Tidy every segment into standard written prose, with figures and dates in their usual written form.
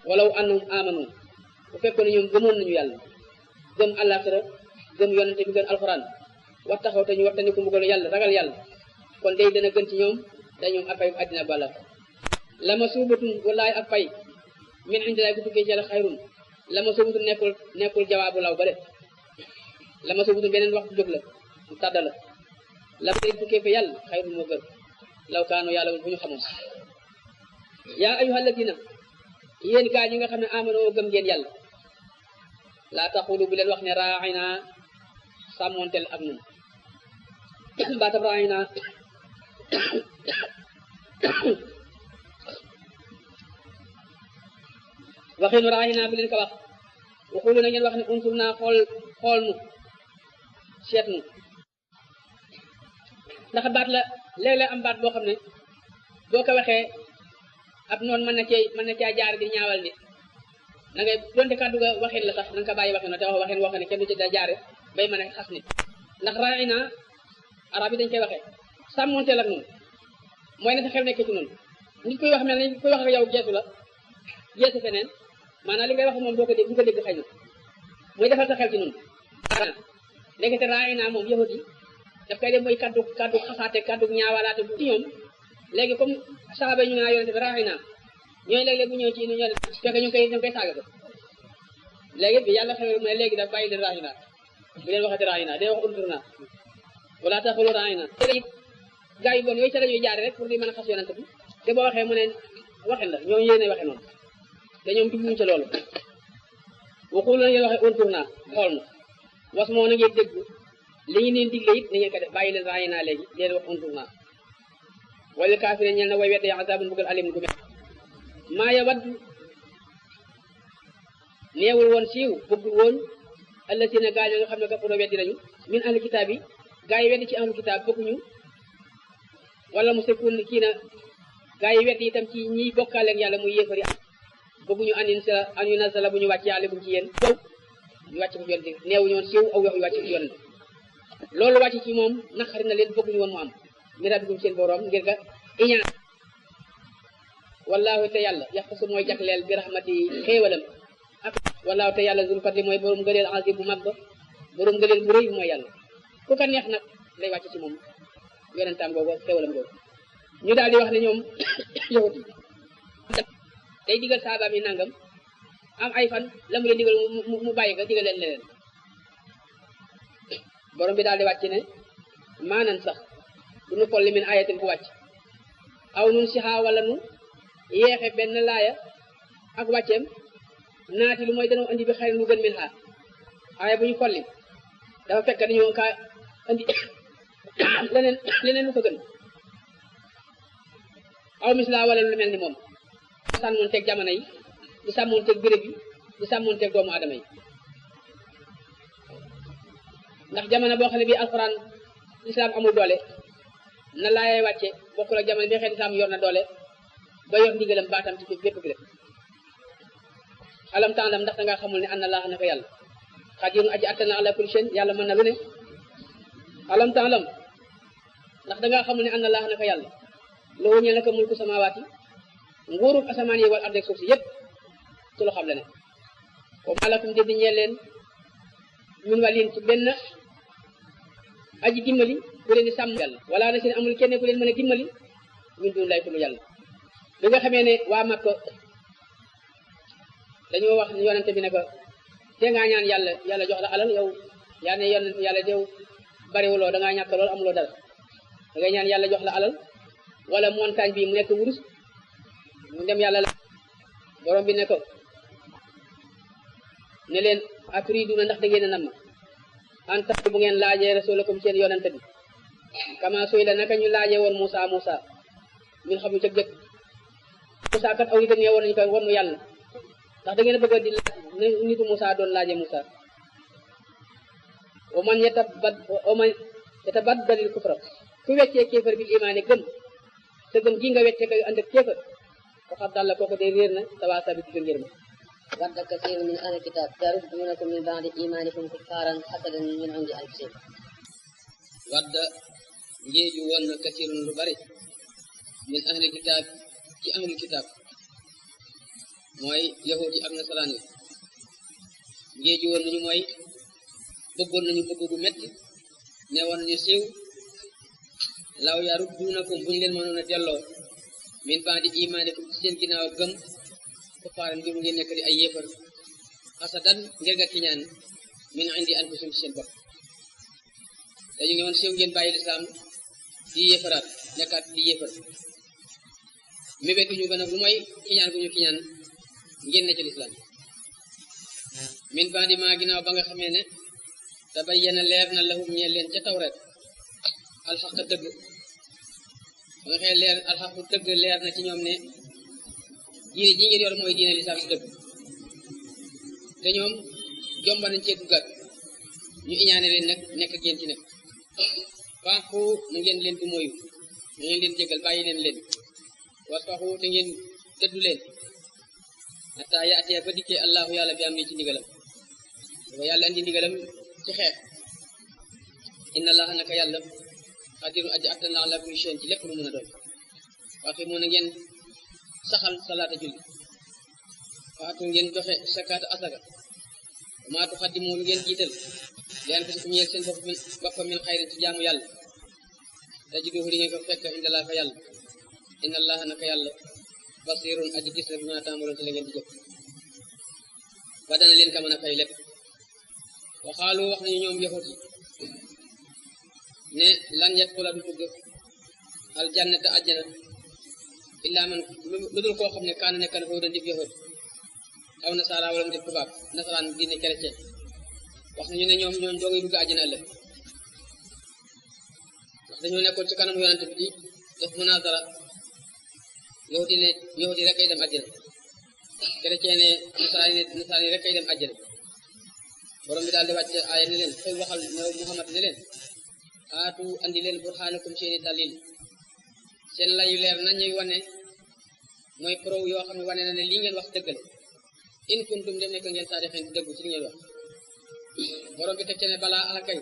walaw annahum amanu bu fekkoon ne ñoom gëmoon nañu yàlla gëm àllaaxira gëm yonente bi gën alxuraan wax taxaw te ñu waxtani ko mbugal yàlla ragal yàlla kon day dana gën ci ñoom da ñoom ak pay àddina bala lama suubatun wallaay ak pay min indilaay ku tukkee ci yàlla xayrun lama suubatun nekkul jawaabu law ba de lama suubatun beneen waxtu jóg la mu tàdda la lama day tukkee fa yàlla xayrun moo gën law kaanu yàlla bu ñu xamoon yaa ayyuhal ladina yéen gaa ñi nga xam ne amanoo gëm ngeen yàlla laa taxulu bu leen wax ne raayna sàmmonteel ak ñun baatab raayna waxinu raayna bu leen ko wax waxulu na ngeen wax ne unsur naa xool nu seet nu ndax baat la léeg-léeg am baat boo xam ne boo ko waxee ab noonu mën na caa jaar di ñaawal nit na ngay donte kàddu ga waxin la sax na nga ko bàyyi waxin la te wax waxin woo xam ne kenn du ci da jaare bay mën a xas nit ndax raayna arab yi dañ koy waxee sàmmonteel ak noonu mooy ne sa xel nekkee ci noonu nit koy wax mel ni koy wax ak yow geesu la geesu feneen maanaam li ngay wax moom doo ko dégg du ko dégg xëy na mooy defal sa xel ci noonu ndekete raayna moom yahut yi daf koy def mooy kaddu xasaate kaddu ñaawalaate ci ñoom léegi comme saaba ñu naa yonente bi raayna ñooy léeg-léeg bu ñëw ci ñu ñoo fekk ñu koy saaga ko léegi bi yàlla xewal mu ne léegi daf bàyyi leen raayna bu leen waxati raayna day wax untur naa wala taxulu raayna gaa yu bon yooyu ca la ñuy jaare rek pour di mën a xas yonente bi te boo waxee mu ne waxin la ñoom yéene waxe noonu te ñoom jubluñu ca loolu waxul na ngeen waxee untur naa xool na was moo na ngeen dégg li ñu leen digle it na ngeen ko def bàyyi leen raayna léegi leen wax untur naa wala kaafire ñel na way wedde azabun bugal alim gu met maa ya wadd neewul woon siiw bëggul woon allazina gaa yi nga xam ne kafaroo weddi nañu min ahli kitaab yi gaa yi weddi ci ahli kitaab bëgguñu wala mu sekkun kii na gaa yi weddi itam ci ñiy bokkaaleeg yàlla muy yéefari bëgguñu an yu nasala bu ñu wàcc yàlla buñ ci yéen yow ñu wàcc ko ci yonent neewuñu woon siiw aw wax yu wàcc ci yonent loolu wàcc ci moom naqari na leen bëgguñu woon mu am mi rabbikum seen borom ngir ga iñaan wallaahu te yàlla yaxtasu mooy jagleel bi rahmati xéewalam ak wallaahu te yàlla zul fadli mooy borom ngëneel azim bu mag ba borom ngëneel bu rëy mooy yàlla ku ko neex nag lay wàcc ci moom yonentaam googu xéewalam googu ñu daal di wax ne ñoom yahut yi day digal saabaam yi nangam am ay fan la mu leen digal mu bàyyi ko digal leen leneen borom bi daal di wàcc ne maanan sax du nu folli min ayatin bu wàcc aw nun sixaa wala nu yeexe benn laaya ak wàcceem naati lu mooy danoo andi bi xëy lu gën min xaar aaya bu ñu folli dafa fekk dañoo ka andi leneen lu ko gën aw misla wala lu mel ni moom sàmmoon teeg jamono yi di sàmmoon teeg béréb yi di sàmmoon teeg doomu aadama yi ndax jamono boo xam ne bii alxuraan islam amul doole na laayay wàcce bokkul ak jamono bi xeet islam yor na doole ba yor ndigalam baatam ci bépp bi rek alam ta'lam ndax dangaa xamul ne anna laaha naka yàlla qadirun aji attan na ala kulli shay'in yàlla mën na lu ne alam ta'lam ndax dangaa xamul ne anna laaha naka yàlla lahu ñeel naka mulku samawaati nguurub asamaan yi wal ardi ak suuf si yëpp ci loo xam la ne wa maa lakum di ñeel leen min waliin ci benn aji dimbali ku leen di sàmm yàlla wala na seen amul kenn ku leen mën a dimbali min dun lay ku lu yàlla bi nga xamee ne waa Makka dañoo wax yonente bi ne ko te ngaa ñaan yàlla jox la alal yow yaa ne yonente yàlla dew bariwuloo dangaa ñàkk lool amuloo dara da ngay ñaan yàlla jox la alal wala montagne bi mu nekk wurus mu dem yàlla la borom bi ne ko ne leen aturiduna ndax da ngeen a nam an tax bu ngeen laajee rasulakum seen yonente bi kama suy la naka ñu laajee woon Musa min xam ñu jëkk Musa kat aw yi dañu woon nañu koy wonu yàlla ndax da ngeen a bëgg di laaj nitu Musa doon laajee Musa wa man yatabaddalil kufra ku weccee kéefar bil imaani gëm te gëm gi nga weccee koy ànd ak kéefar waxat dalla kooku day réer na sawaasa bi digg ngir ma ود كثير من أهل الكتاب يردونكم من بعد إيمانكم كفارا حسدا من عند أنفسهم ود نجيجو ون كثير lu bari من أهل الكتاب ci أهل الكتاب mooy yahudi ak nasaraan yi ngéeju woon nañu mooy bëggoon nañu bëgg bu metti ne woon nañu siiw law yarudduunakum bu ñu leen mënoon a delloo min ba'di iimaanikum ci seen ginnaaw gëm kuffaaran ngir ngeen nekk di ay yéefar hasadan ngir nga kiñaan min indi anfusihim ci seen bopp dañu ne woon siiw ngeen bàyyi lislaam di yéefaraat nekkaat di yéefar mébétuñu gën a lu mooy kiñaan bu ñu kiñaan ngeen ne ci lislaam min ba'di maa ginnaaw ba nga xamee ne tabayyana leer na lahum ñeel leen ca tawreet alxaq dëgg ba nga xëy leer alxaqu dëgg leer na ci ñoom ne diine ji ngeen yor mooy diine lislaam si dëgg te ñoom jomba nañ cee duggaat ñu iñaane leen nag nekk ak yéen ci nekk faaxu na ngeen leen du moyu na ngeen leen jégal bàyyi leen wasfaxu te ngeen dëddu leen hatta yaatiya ba dikkee allahu yàlla bi am ni ci ndigalam dafa yàlla andi ndigalam ci xeex inna allaha naka yàlla xadirun aji attan la ala kulli shay'in ci lépp lu mën a doon waxi moo na ngeen saxal salaata julli faatu ngeen doxe sakaata asaka maa tuqaddimu lu ngeen jiital li anfusikum ñeel seen boppam min xayrin ci jaamu yàlla tajiduhu di ngeen ko fekk inda laa fa yàlla inna allaha naka yàlla basirun aji gis la bi ma taamaloon ci la ngeen di jëf ba dana leen ka mën a fay lépp waxaalu wax nañu ñoom yahut yi ne lan yadxula du dugg aljannata àjjana illaa man lu dul koo xam ne kaana nekk na foofu doon dib yahut aw nasaara wala mu dib tubaab nasaraan diine chrétien wax nañu ne ñoom ñooñ doogay dugg àjjana ëllëg ndax dañoo nekkoon ci kanam yonent bi di def munazara yahut yi rek ay dem àjjana chrétien ne nasaraan yi rek ay dem àjjana borom bi daal di wàcce aaya ne leen xëy waxal ne Muhammad ne leen aatu andi leen burhaanakum seeni dalil seen layu leer nañuy wane mooy preuve yoo xam ne wane na ne lii ngeen wax dëgg la in kuntum dem nekk ngeen saadiqiin di dëggu ci li ngeen wax borom bi teg ci ne balaa akay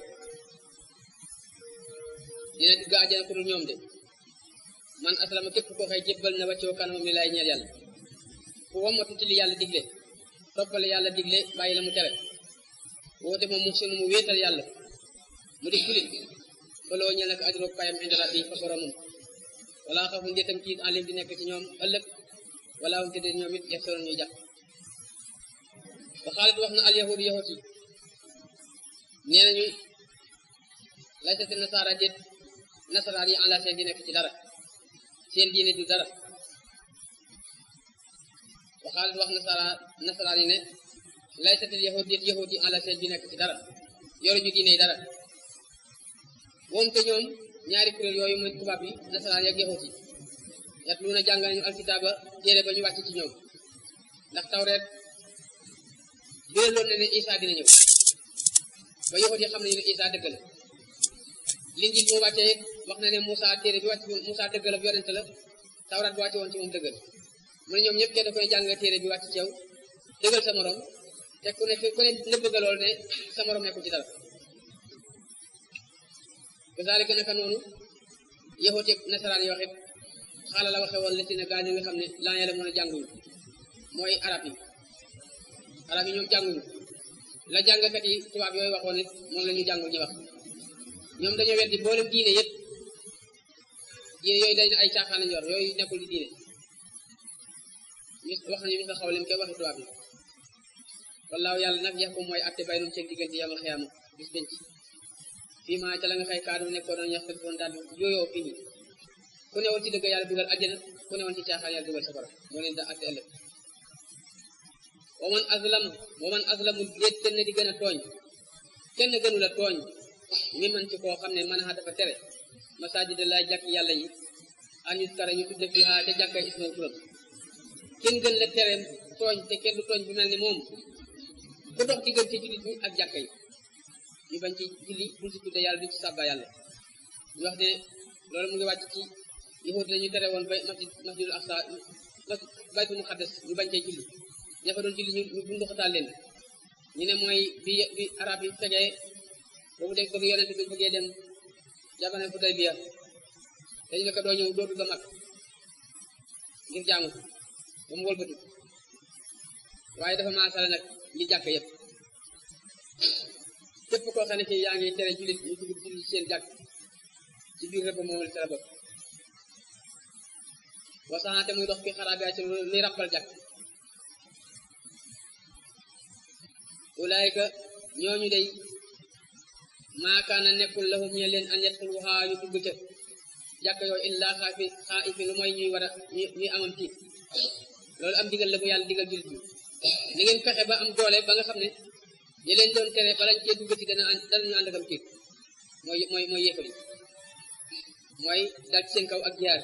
dina dugg àjjana ku dul ñoom de man aslama képp koo xëy jébbal na wàccoo kanamam ni laay ñeel yàlla ku wommatu ci li yàlla digle toppale yàlla digle bàyyi la mu tere woote moom mu sunu mu wéetal yàlla mu di kulit baloo ñeel nag ajro payam inda rabbi fa boromam wala xafu ndéetam ci alim di nekk ci ñoom ëllëg wala um tëddee ñoom it yaxsaloon ñuy jàpp ba xaalit wax na al yahud yahut yi nee nañu laysati nasaara déet nasaraan yi ala seen di nekk ci dara seen diine du dara ba xaalit wax nasaraan yi ne laysati yahud déet yahut yi ala seen di nekk ci dara yoru ñu diine dara moom te ñoom ñaari kuréel yooyu mooy tubaab yi nasaraan yi ak yahut yi yat lu na jàng nañu alkitaaba téere ba ñu wàcc ci ñoom ndax tawreet biraloon na ne Isa dina ñëw ba yahut yi xam nañu ne Isa dëgg la Linjiil moo wàccee wax na ne Musa téere bi wàcc Musa dëgg la yonent la tawreet bu wàcce woon ci moom dëgg la mu ne ñoom ñëpp kenn koy jàng téere bi wàcc ci yow dëggal sa morom te ku ne na bëgg lool ne sa morom nekkul ci dara kazaalika naka noonu yahut ak nasaraan yi waxit xaala la waxe woon la si ne gaa ñi nga xam ne laa yàlla mën a jànguñu mooy arab yi ñoom jànguñu la jàngkat yi tubaab yooyu waxoon it moom la ñu jàngul ñu wax ñoom dañoo weddi boolem diine yëpp diine yooyu dañ ay caaxaan lañu yor yooyu nekkul di diine wax nañu mis la xaw leen koy waxi tubaab yi wallaahu yàlla nag yaxkum mooy atte bay noonu seen diggante yamal xiyaama bis penc fii maa ca la nga xëy kaadu nekkoon nañu wax foon daal yooyoo fii nii ku newoon ci dëgg yàlla dugal àjjana ku newoon ci caaxaan yàlla dugal safara moo leen da atte ëllëg waman azlamu déet kenn di gën a tooñ kenn gënu la tooñ mi man ci koo xam ne man a dafa tere masaajida lay jàkk yàlla yi an yuskara ñu tudde fi te jàkka isma turam kenn gën la tere tooñ te kenn du tooñ bu mel ni moom ku dox diggante jullit ñi ak jàkka yi ñu bañ ci julli duñ ci tudde yàlla duñ ci sàbba yàlla ñu wax ne loolu mu ngi wàcc ci yahud ñu tere woon bay masjidul aqsa baytul muqaddas ñu bañ cee julli ña fa doon julli ñu bunduxatal leen ñu ne mooy bi arab yi tegee boobu dégg bëgg yonent bi bëggee dem jabane Hudaybiya dañu ne ko doo ñëw dootu la mag ngir jaamu ba mu wëlbatu waaye dafa maasala nag li jàkk yëpp képp koo xam ne kii yaa ngi tere jullit ñu dugg jullit seen jàkk ci biir rëbb moom la tere bopp wasaxante muy dox fi xaraab yaa ci luy rappal jàkk ulaayka ñooñu day maakaana nekkul lahum ñe leen an yadxuluhaa yu dugg ca jàkk yooyu illaa xaa'ifi lu mooy ñuy war a ñuy amam tiit loolu am digal la bu yàlla digal jullit bi ni ngeen fexe ba am doole ba nga xam ne ñi leen doon tere balañ cee duggati dana ànd ak am tiit mooy yéefar yi mooy dal ci seen kaw ak jaar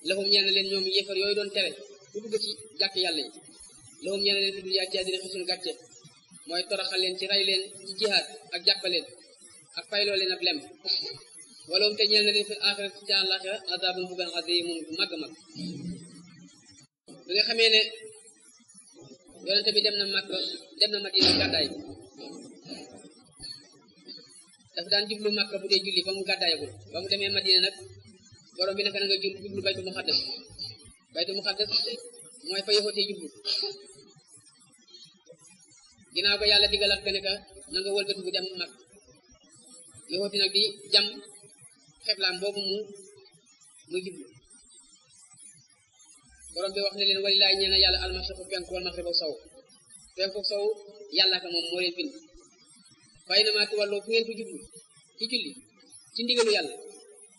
lahum ñeen leen ñoom yéefar yooyu doon tere ku dugg ci jàkk yàlla yi lahum ñeen leen fi duniyaa ci àddina xisul gàcce mooy toroxal leen ci rey leen ci jihaad ak jàppaleen ak fayloo leen ab lem wala te ñeel na leen fi aaxirat ci àllaaxira azaabun bugan aziimun bu màgg mag bi nga xamee ne yonente bi dem na Madina gàddaay dafa daan jublu Makka bu dee julli ba mu gàddaayagul ba mu demee Madina nag borom bi naka na nga jublu baytu muqaddas mooy fa yoxootee jublu ginnaaw ko yàlla digalal ka ne ka na nga wëlbati bu dem Makka yoxooti nag di jam xeblaam boobu muy jublu borom bi wax ne leen walilaay ñeena yàlla almashriqu penku wal maghribu sow penku sow yàlla ka moom moo leen bind fay na maa tuwalloo fu ngeen ko jublu ci julli ci ndigalu yàlla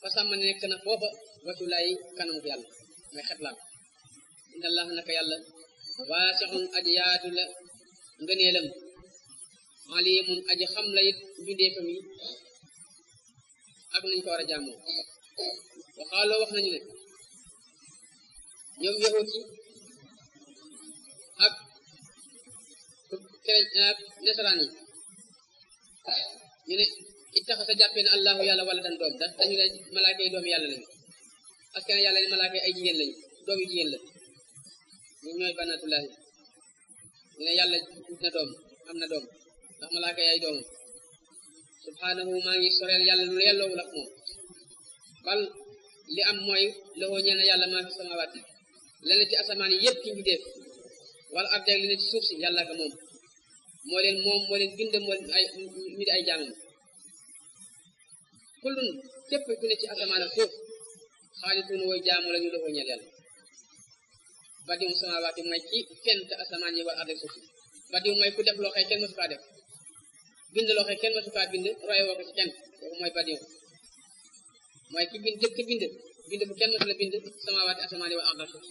fa sàmm nekk na foofa waculaay kanamu yàlla mooy xeblaam inna allah naka yàlla waasi'un aji yaatu la ngëneelam alimun aji xam la it mbindeefam yi ak nañ ko war a jàmmoo waxaaloo wax nañu ne ñoom yahut yi ak nasaraan yi ñu ne ittaxasa jàppee na allahu yàlla wala dan doom dañu ne malaaka yi doomi yàlla lañu askan yàlla ne malaaka yi ay jigéen lañu doom yu jigéen la ñoom ñooy banatullahi ñu ne yàlla ut na doom am na doom ndax malaaka yi ay doomam subhanahu maa ngi soreel yàlla lu yelloowul ak moom bal li am mooy loxoo ñeena yàlla maa fi samawaati la ne ci asamaan yi yëpp ci mbindeef wala ak li ne ci suuf si yàlla ka moom moo leen bind moo ay mi di ay jaamam kullun képp ku ne ci asamaan ak suuf xaalituun wooy jaamu la ñu loxoo ñeel yàlla badium samawaati mooy ci fent asamaan yi wala ak suuf si badium mooy ku def loo xëy kenn mësu kaa def bind loo xëy kenn mësu kaa bind roye woo ko ci kenn kooku mooy badium mooy ki bind jëkk bind bu kenn mësu la bind samawaati asamaan yi wala ak suuf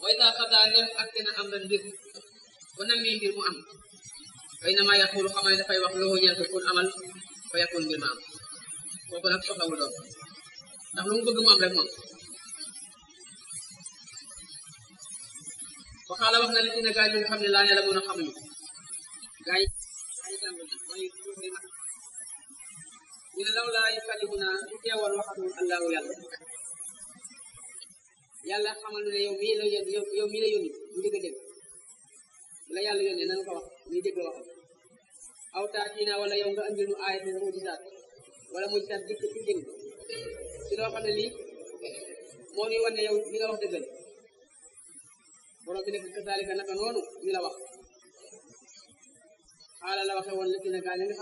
mooy taa xadaa nem ak na am ran mbir bu namee mbir mu am fay na maa yaqulu xamal ne dafay wax loo ñeel ko kun amal fa yakun mbir ma am kooku nag soxlawul doom ndax lu mu bëgg mu am rek moom waxaala wax na li dina gaa yi nga xam ne laa ne la mën a xamuñu gaa yi jàngul mooy ñu ne law laa yukallimuna su teewoon waxatul allahu yàlla xamal ne yow mii la yónni ñu dégg a dégg la yàlla yónnee nanu ko wax ñu dégg waxam aw taatina wala yow nga andil nu aayat ne mujisaat wala mujisaat dikk ci dégg si loo xam ne lii moo ñuy wan ne yow li nga wax dëggal borom bi nekk kasaalika naka noonu ñu la wax xaala la waxe woon la dina gaa li nga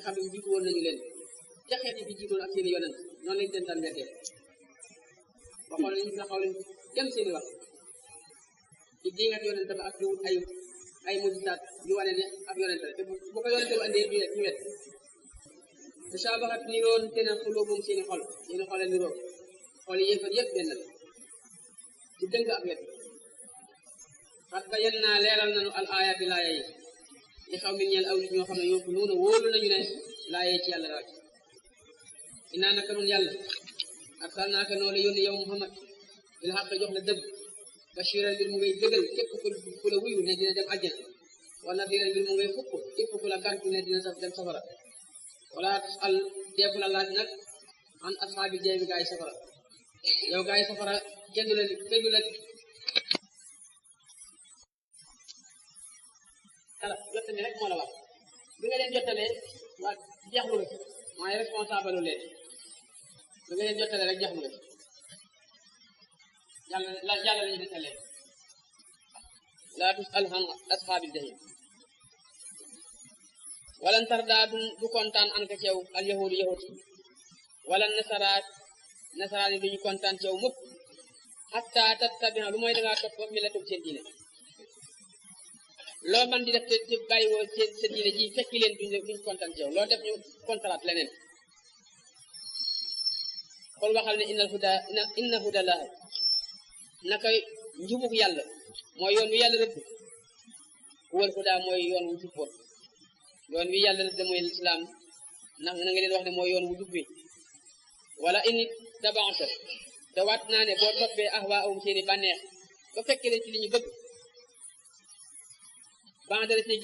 xam ne jiitu woon nañu leen ca xeet yi fi jiitoon ak seeni yonent noonu lañ leen daan weddee waxoon nañu la xaw leen jëm seeni wax ci dingat yonent ba ak di wut ay mujisaat yu wane ne ab yonent la te bu ko yonent ba andee ñu wet tashabahat niroon te na xulubum seeni xol a niroo xol yi yëfat yëpp benn la ci dëng ak wet xat bayan naa leeral nañu al ayaati laaya yi li xaw min ñeel aw nit ñoo xam ne ñoo nuuna wóolu nañu ne laaya yi ci yàlla la wàcc inaa naka nun yàlla arsalnaaka noo la yónni yow Muhammad bil haqq jox la dëgg bashiran mbir mu ngay dëggal képp ku la wuyu ne dina dem àjjana wa nadiran mbir mu ngay fukk képp ku la gàntu ne dina dem safara wala al deefu la laaj nag an ashaabi jeebi gaa yi safara yow gaa yi safara kenn du la kala jottali rek moo la wax bi nga leen jottalee waa jeexlu la mooy responsable leen bi nga leen jottalee rek jeexlu la yàlla lañu desalee laa tus'al an ashaabil jahim walan tardaa du kontaan an ka ceew al yahudu yahudi wala nasaraani duñu kontaan ceew mukk hatta tattabi'a lu mooy dangaa topp millatum seen diine loo man di def te bàyyi woo sa diine ji fekki leen duñ kontaan ceew loo def ñu kontaraat leneen xool waxal ne inna huda la naka njubug yàlla mooy yoon wi yàlla rëdd huwal huda mooy yoon wu jubboon yoon wi yàlla rëdd mooy lislaam ndax na nga leen wax ne mooy yoon wu jub wi wala ini tabaxta te waat naa ne boo toppee ahwaahum seeni bànneex ba fekkee leen ci li ñu bëgg bandale si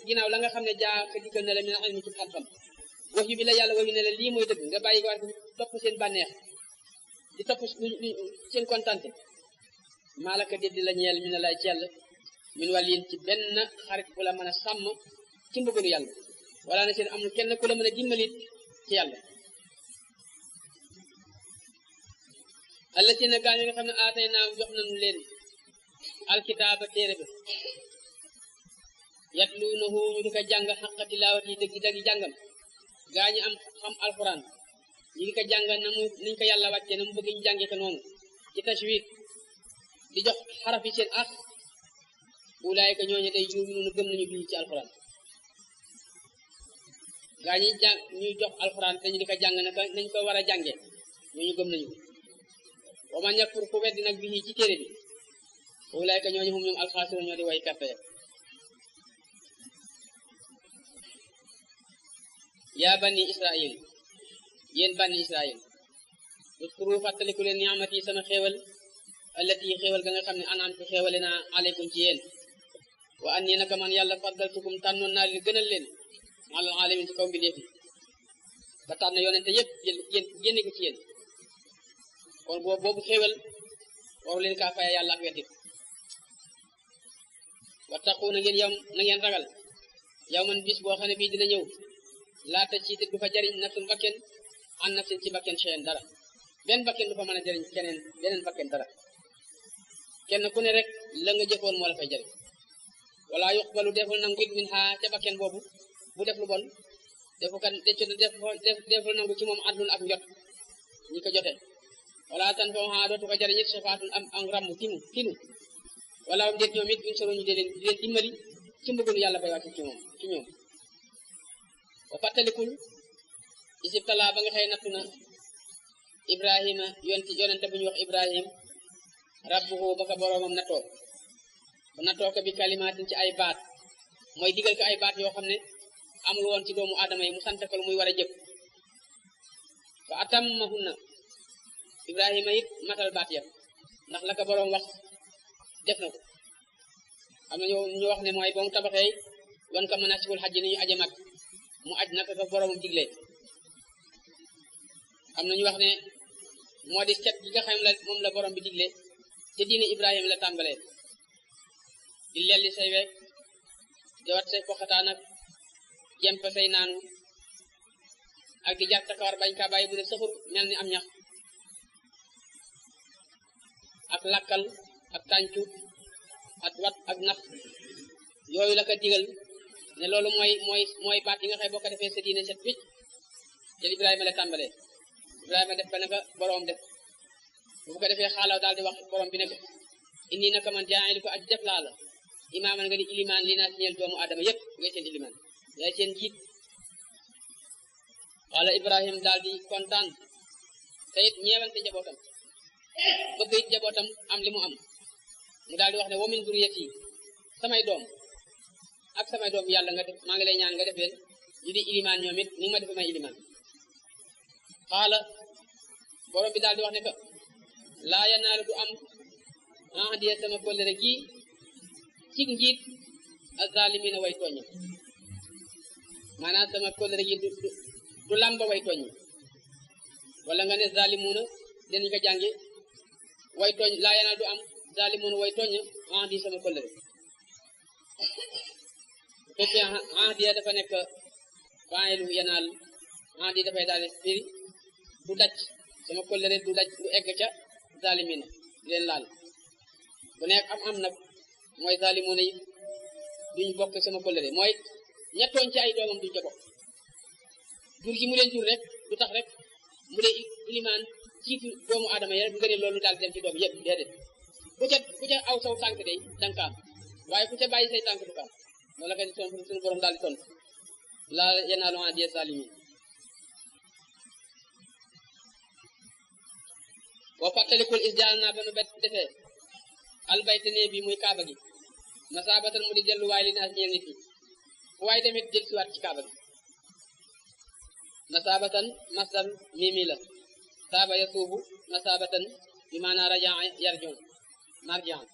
ginnaaw la nga xam ne jaa ka dikkal na la min ilmi ci xam-xam wax yu bi la yàlla wax yu ne la lii mooy dëgg nga bàyyi ko topp seen bànneex di topp seen kontante maalaka déddi la ñeel mi ne lay ci yàlla min wàlliin ci benn xarit bu la mën a sàmm ci mbëggalu yàlla wala na seen amul kenn ku la mën a dimbalit ci yàlla alla si na gaañu nga xam ne aatay naam jox nañu leen alkitaaba téere ba yatluunahu ñu di ko jàng xaqa tilaawati dëggi jàngam gaa ñi am xam alquran ñu di ko jàng na mu niñ ko yàlla wàcce na mu bëgg ñu jànge ko noonu ci tajwid di jox xaraf yi seen ak ulaayika ñooñu day yu'minuuna gëm nañu bii ci alquran gaa ñi jàng ñuy jox alquran te ñu di ko jàng naka nañ ko war a jànge ñooñu gëm nañu wa man yakfur ku weddi nag bii ci téere bi ulaayika ñooñu hum ñoom alxaasiruun ñoo di way perte yaa bani israil yéen bani israil uskuru fàttaliku leen ni'mati sama xéewal allati xéewal ga nga xam ne an'amtu xéewale naa aleykum ci yéen wa anni naka man yàlla faddaltukum tànnoon naa leen gënal leen alal alamin ci kaw mbindeef yi ba tànn yonente yëpp génne ko ci yéen kon boobu xéewal waru leen kaa faya yàlla ak weddi wattaqu na ngeen ragal yow man bis boo xam ne bii dina ñëw laata ci te du fa jariñ nafsun bakken an nafsin ci bakken shay'an dara benn bakken du fa mën a jariñ beneen bakken dara kenn ku ne rek la nga jëfoon moo la fay jariñ wala yuqbalu deful nangu it min ha ca bakken boobu bu def lu bon deful nangu ci moom adlun ak njot ñi ko jote wala tan fa ha dootu ko jariñ it shafaatun am ramm tinu wala am déet ñoom it buñ soro ñu di leen dimbali ci mbëggalu yàlla bay wàcc ci ñoom wa fàttalikul isibtala ba nga xëy nattu na ibrahima yonente bu ñu wax ibrahim rabbuhu ba ka boroomam nattoo ko bi kalimaatin ci ay baat mooy digal ko ay baat yoo xam ne amul woon ci doomu aadama yi mu sant ko lu muy war a jëf fa atammahunna ibrahima it matal baat ya ndax la ko boroom wax def na ko am na ñu wax ne mooy ba mu tabaxee wan ko manasikul xaj ni ñu aje mag mu aj naka ko boroomam digle am na ñu wax ne moo di cet gi nga xam la moom la borom bi digle te diine ibrahim la tàmbalee di lelli say week di wat say poxataan ak jemp say naanu ak di jàpp takawar bañ kaa bàyyi bu ne sëfur mel ni am ñax ak lakkal ak tàncu ak wat ak nax yooyu la ko digal ne loolu mooy baat yi nga xëy boo ko defee sa diine set picc te ibrahima la tàmbalee ibrahima def ba naka boroom def bu ko defee xaalaw daal di wax borom bi ne ko indi naka man jaayilu ko aj def laa la imaaman nga di ilimaan li naa si ñeel doomu aadama yépp ngay seen ilimaan yaay seen jiit wala ibrahim daal di kontaan te it ñeewante njabootam bëgg it njabootam am li mu am mu daal di wax ne wa min zuriyati samay doom ak samay doom yàlla nga def maa ngi lay ñaan nga def leen ñu di ilimaan ñoom it ni ma defe may ilimaan xaala borom bi daal di wax ne que laa yanaalu du am ahdiya sama kóllëre gi ci njiit azzalimina way tooñ maanaam sama kóllëre gi du lamba way tooñ wala nga ne zalimuna dinañ ko jànge way tooñ laa yanaalu du am zalimuna way tooñ ahdi sama kóllëre fekkee ahdiya dafa nekk fa'ilu yanaal ahdi dafay daal di firi du daj sama kóllëre du egg ca zalimina leen laal bu nekk am nag mooy zaalimoona yi duñ bokk sama kóllëre mooy ñettooñ ci ay doomam duñ ca bokk jur gi mu leen jur rek du tax rek mu dee ilimaan jiitu doomu aadama yi rek nga ne loolu daal dem ci doom yëpp déedéet ku ca aw saw tànk day danga am waaye ku ca bàyyi say tànk du ko am loolu la koy suñu borom daal di tontu laa yanaalu ahdi zaalimiin boo fàttalikul is jaal naa ba nu bet defee albayte nee bi muy kaaba gi masaabatan mu di delluwaay li naas ñeel nit ñi fu waaye tamit jël siwaat ci kaaba gi masaabatan masdar mimi la saaba ya suubu masaabatan bi maanaa rajaa yarjon marjan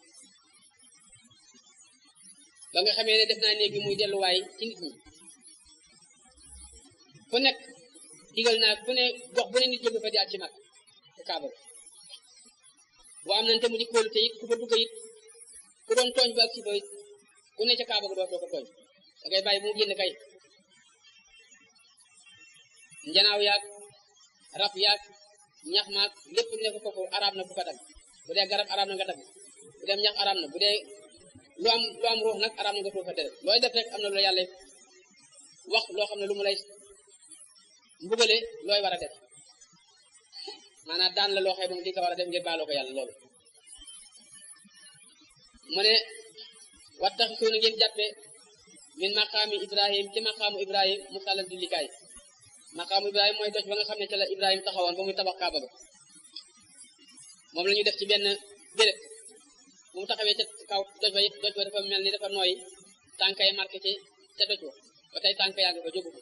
ba nga xamee ne def naa néeg bi muy delluwaay ci nit ñi fu nekk digal naa fu ne gox bu ne nit jóge fa di at ci mag ci kaaba gi bu am nañ te mu di kóolute it ku fa dugg it ku doon tooñ ba ak si ba it ku ne ca kaaba ga doo ko tooñ da ngay bàyyi bu mu génn kay njanaaw yaag rab yaag ñax maag lépp ne ko foofu araab na bu ko dagg bu dee garab araab na nga dagg bu dee ñax araab na bu dee lu am ruux nag araab na nga tuur fa deret looy def rek am na lu yàlla wax loo xam ne lu mu lay mbugale looy war a def maanaam daan la loo xëy ba mu di ko war a def ngir baaloo ko yàlla loolu mu ne wattaxisuuna ngeen jàppe min maqaami ibrahim ci maqaamu ibrahim mu sàllal jullikaay maqaamu ibrahim mooy doj ba nga xam ne ca la ibrahim taxawoon ba muy tabax kaaba ga moom la ñu def ci benn béréb bu mu taxawee ca kaw doj ba it doj ba dafa mel ni dafa nooy tànkay marqué ci ca doj ba tey tànk yaa ngi ko jógu ko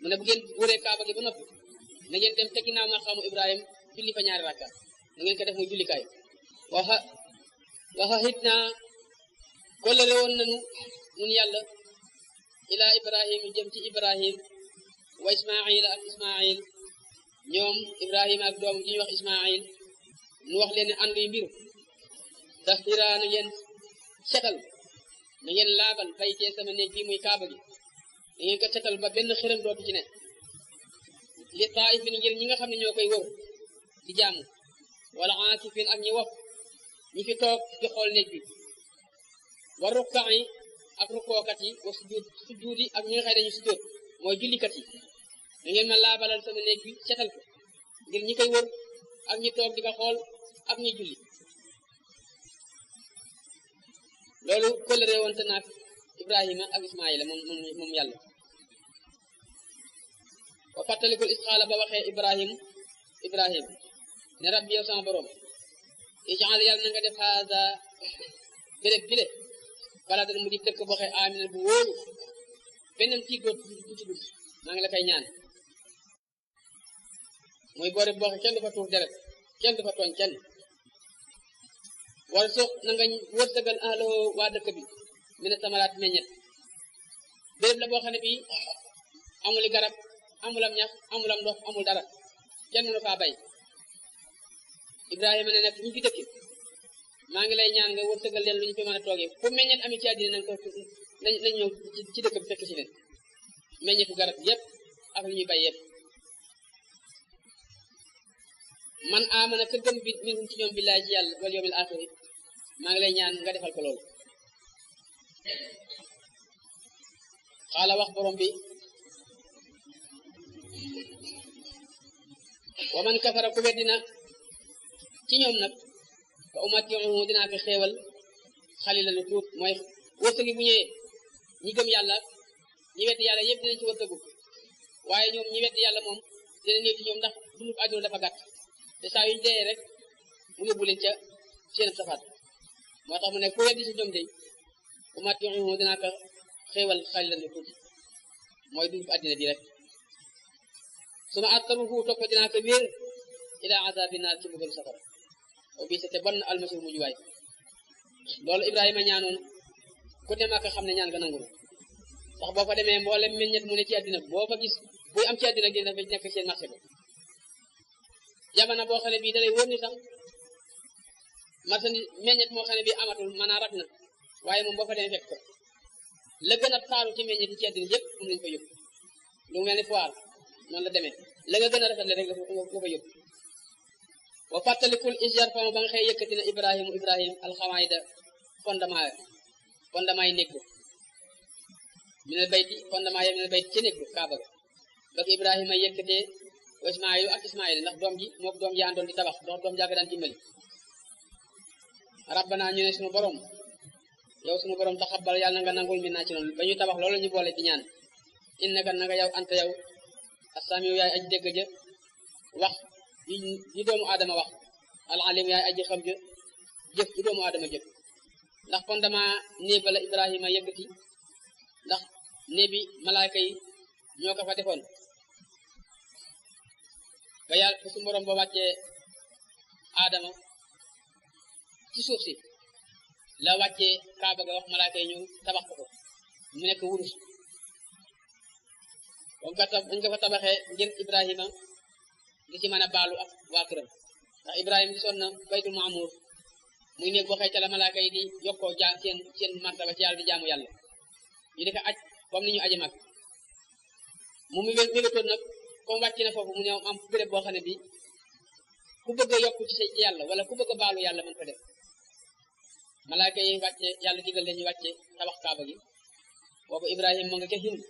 mu ne bu ngeen wëree kaaba gi ba noppi na ngeen dem te ginnaaw maqaamu ibrahim julli fa ñaari rakka na ngeen ko def muy jullikaay waxa xit naa kóllëre woon nanu nun yàlla ila ibrahim jëm ci ibrahim wa ismail ak ismail ñoom ibrahim ak doom ji ñuy wax ismail nu wax leen ne ànduy mbir taxira na ngeen setal na ngeen laabal baytee sama néeg bii muy kaaba gi na ngeen ko setal ba benn xërëm dootu ci ne li taifin ngir ñi nga xam ne ñoo koy wër di jaamu wala aakifin ak ñi wopp ñi fi toog di xool néeg bi wa rukkaa yi ak rukkookat yi wa sujjuud yi ak ñi nga xëy dañu sujjóot mooy jullikat yi da ngeen ma laabalal sama néeg bi setal ko ngir ñi koy wër ak ñi toog di ko xool ak ñi julli loolu kóllëre wante naag ibrahima ak ismaila moom yàlla wa fàttalikul isxaala ba waxee ibrahim ne rabbi yow sama borom ijaal yàlla na nga def haada béréb bile baladan mu di dëkk boo xee aminan bu wóoru beneen tiig doo du ci dugg maa ngi la koy ñaan muy boore boo xee kenn du fa tuur deret kenn du fa tooñ kenn war suux na nga wërsëgal ahlahu waa dëkk bi mina samaraat meññet béréb la boo xam ne bii amuli garab amulam ñax amulam ndox amul dara kenn mënu faa bay ibrahima ne nag ñu fi dëkk maa ngi lay ñaan nga wërsëgal leen lu ñu fi mën a toogee fu meññet ami ci àddina nañ ñëw ci dëkk bi fekk ci leen meññetu garab yépp ak lu ñuy bay yépp man amana ka gëm bi minhum ci ñoom billaay ci yàlla wal yawmil axiri maa ngi lay ñaan nga defal ko loolu xaala wax borom bi wa man kafara ku weddina ci ñoom nag fa umatti'uhu dinaa ko xéewal xalilan tuut mooy wërsëgi bu ñëwee ñi gëm yàlla ñi weddi yàlla yëpp dinañ ci wërsëgu waaye ñoom ñi weddi yàlla moom dina néew ci ñoom ndax dundub àdduna dafa gàtt te saa yuñ dee rek mu yóbbu leen ca seen safaat moo tax mu ne ku weddi ci ñoom de umatti'uhu dinaa ko xéewal xalilan tuut mooy dundub àddina bi rek suma attaruhu topp dinaa ko wéer ila azabi naar ci mbugal safara o bii te bon na almasir mujj waay loolu ibrahima ñaanoon ku dem ak xam ne ñaan nga nangu ndax boo fa demee mboolem meññet mu ne ci àddina boo fa gis buy am ci àddina dina fa nekk seen marché ba jamono boo xam ne bii da lay wóor ni sax marché ni meññet moo xam ne bii amatul maanaam rat na waaye moom boo fa demee fekk ko la gën a taaru ci meññet yi ci àddina yëpp moom lañ fa yóbbu lu mel ni foire noonu la demee la nga gën a rafet le rek nga fa yóbbu wa fàttalikul isjar fama ba nga xëy yëkkati na ibrahim alxawaayida fondement yi néeg ba minal bayti fondement yi minal bayti ca néeg ba kaaba ga ba ko Ibrahima yëkkatee wa Ismaayilu ak Ismaayil ndax doom ji mook doom ji àndoon di tabax dox doom jàgg daan dimbali rabbana ñu ne suñu borom yow suñu borom taxabbal yàlla na nga nangul mi naa ci noonu ba ñuy tabax loolu ñu boole di ñaan innaka nanga yow anta yow as-samiu yaay aji dégg ja wax yi doomu aadama wax al-alim yaay aji xam ja jëf ji doomu aadama jëf ndax fondement néeg ba la Ibrahima yëkkati ndax néeg bi malaaka yi ñoo ko fa defoon ba yàlla fu suñu borom ba wàccee aadama ci suuf si la wàccee kaaba ga wax malaaka yi ñu tabax ko mu nekk wurus comme que dañ ko fa tabaxee ngir Ibrahima di ci mën a baalu ak waa këram ndax Ibrahima gisoon na baytul maamur muy néeg boo xëy ca la malaaka yi di yokkoo seen martaba ci yàlla di jaamu yàlla ñu di ko aj comme ni ñu aji mag mu mébétoon nag comme wàcc na foofu mu ne am béréb boo xam ne bi ku bëgg a yokku ci yàlla wala ku bëgg a baalu yàlla mën ko def malaaka yi wàcce yàlla digal leen ñu wàcce tabax kaaba gi boobu Ibrahima moo nga ca Hind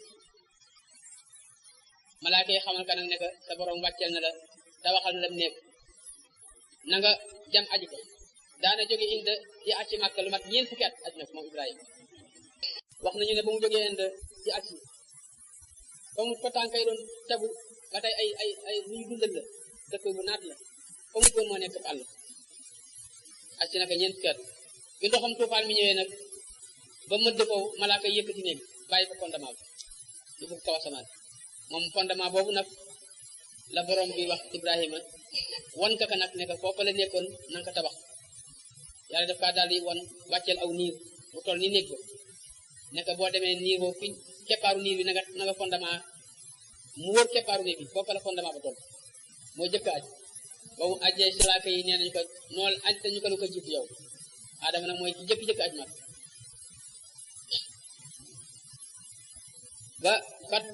malaaka yi xamal ka nag ne sa borom wàcceel na la tabaxal na la néeg na nga jam aji ko daana jóge Inde di aj ci Màkka lu mat ñeent fukki at aj na ko moom Ibrahima wax nañu ne ba mu jógee Inde di aj si ba mu ko tànkay doon tabu ba tey ay lu ñu dundal la dëkk bu naat la fa mu doon moo nekk àll aj si naka ñeent fukki at bi ndoxam tuufaan mi ñëwee nag ba mëdd foofu malaaka yi yëkkati néeg bàyyi ko fondement bi yóbbu ko kaw asamaan moom fondement boobu nag la borom bi wax Ibrahima wan ka nag ne ko foofa la nekkoon na nga ko tabax yàlla def kaa daal di wan wàcceel aw niir bu toll ni néeg ba ne ko boo demee niir boobu fi keppaaru niir bi na nga fondement mu wër keppaaru néeg bi foofa la fondement ba toll moo jëkk aj ba mu ajjee salaaka yi nee nañu ko nool aj te ñu ko lu ko jiitu yow Adama nag mooy ci jëkk aj mag ba fat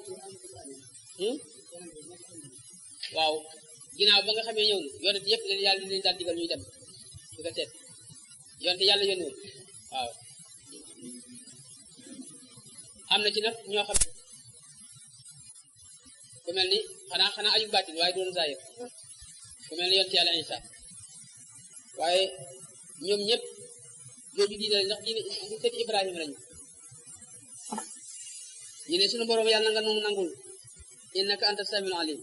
waaw ginnaaw ba nga xamee ñëw na yonent yëpp leen yàlla leen daal digal ñuy dem di ko seet yonent yàlla yónniwul waaw am na ci nag ñoo xam ku mel ni xanaa aju baatin waaye doon zaahir ku mel ni yonent yàlla Isa waaye ñoom ñëpp jooju diine ndax diine sët Ibrahima lañu ñu ne sunu borom yàlla nga nangul innaka anta samiul alim